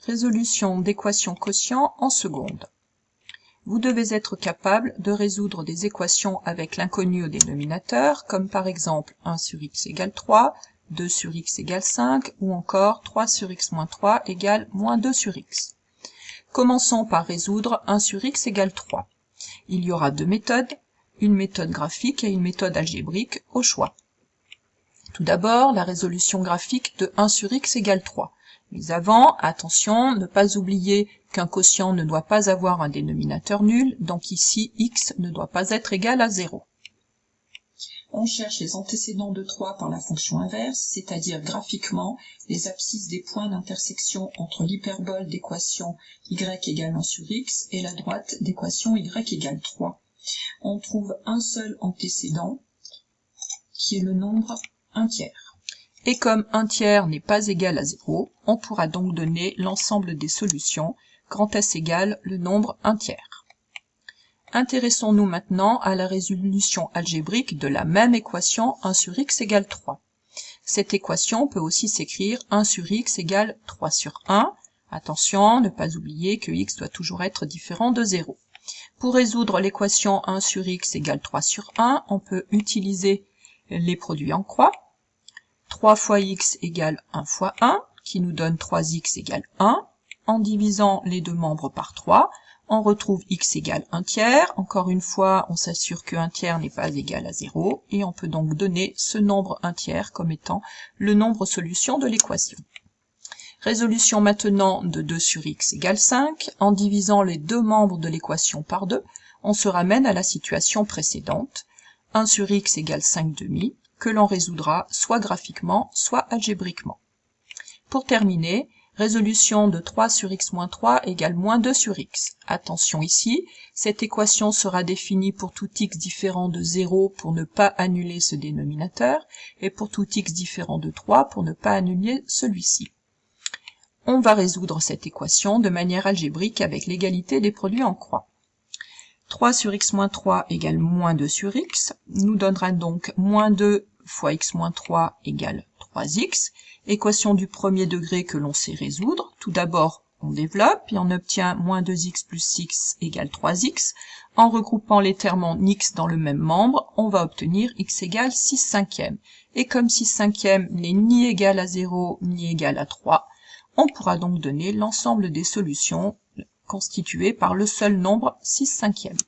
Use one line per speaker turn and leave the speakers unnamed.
Résolution d'équations quotient en seconde. Vous devez être capable de résoudre des équations avec l'inconnu au dénominateur, comme par exemple 1 sur x égale 3, 2 sur x égale 5, ou encore 3 sur x moins 3 égale moins 2 sur x. Commençons par résoudre 1 sur x égale 3. Il y aura deux méthodes, une méthode graphique et une méthode algébrique au choix. Tout d'abord, la résolution graphique de 1 sur x égale 3. Mais avant, attention, ne pas oublier qu'un quotient ne doit pas avoir un dénominateur nul, donc ici x ne doit pas être égal à 0. On cherche les antécédents de 3 par la fonction inverse, c'est-à-dire graphiquement les abscisses des points d'intersection entre l'hyperbole d'équation y égale 1 sur x et la droite d'équation y égale 3. On trouve un seul antécédent, qui est le nombre 1 tiers. Et comme 1 tiers n'est pas égal à 0, on pourra donc donner l'ensemble des solutions, grand S égale le nombre 1 tiers. Intéressons-nous maintenant à la résolution algébrique de la même équation 1 sur x égale 3. Cette équation peut aussi s'écrire 1 sur x égale 3 sur 1. Attention, ne pas oublier que x doit toujours être différent de 0. Pour résoudre l'équation 1 sur x égale 3 sur 1, on peut utiliser les produits en croix. 3 fois x égale 1 fois 1, qui nous donne 3x égale 1. En divisant les deux membres par 3, on retrouve x égale 1 tiers. Encore une fois, on s'assure que 1 tiers n'est pas égal à 0, et on peut donc donner ce nombre 1 tiers comme étant le nombre solution de l'équation. Résolution maintenant de 2 sur x égale 5. En divisant les deux membres de l'équation par 2, on se ramène à la situation précédente. 1 sur x égale 5 demi, que l'on résoudra soit graphiquement, soit algébriquement. Pour terminer, résolution de 3 sur x moins 3 égale moins 2 sur x. Attention ici, cette équation sera définie pour tout x différent de 0 pour ne pas annuler ce dénominateur, et pour tout x différent de 3 pour ne pas annuler celui-ci. On va résoudre cette équation de manière algébrique avec l'égalité des produits en croix. 3 sur x moins 3 égale moins 2 sur x, nous donnera donc moins 2 fois x moins 3 égale 3x, équation du premier degré que l'on sait résoudre. Tout d'abord, on développe et on obtient moins 2x plus 6 égale 3x. En regroupant les termes en x dans le même membre, on va obtenir x égale 6 cinquièmes. Et comme 6 cinquièmes n'est ni égal à 0 ni égal à 3, on pourra donc donner l'ensemble des solutions constituées par le seul nombre 6 cinquièmes.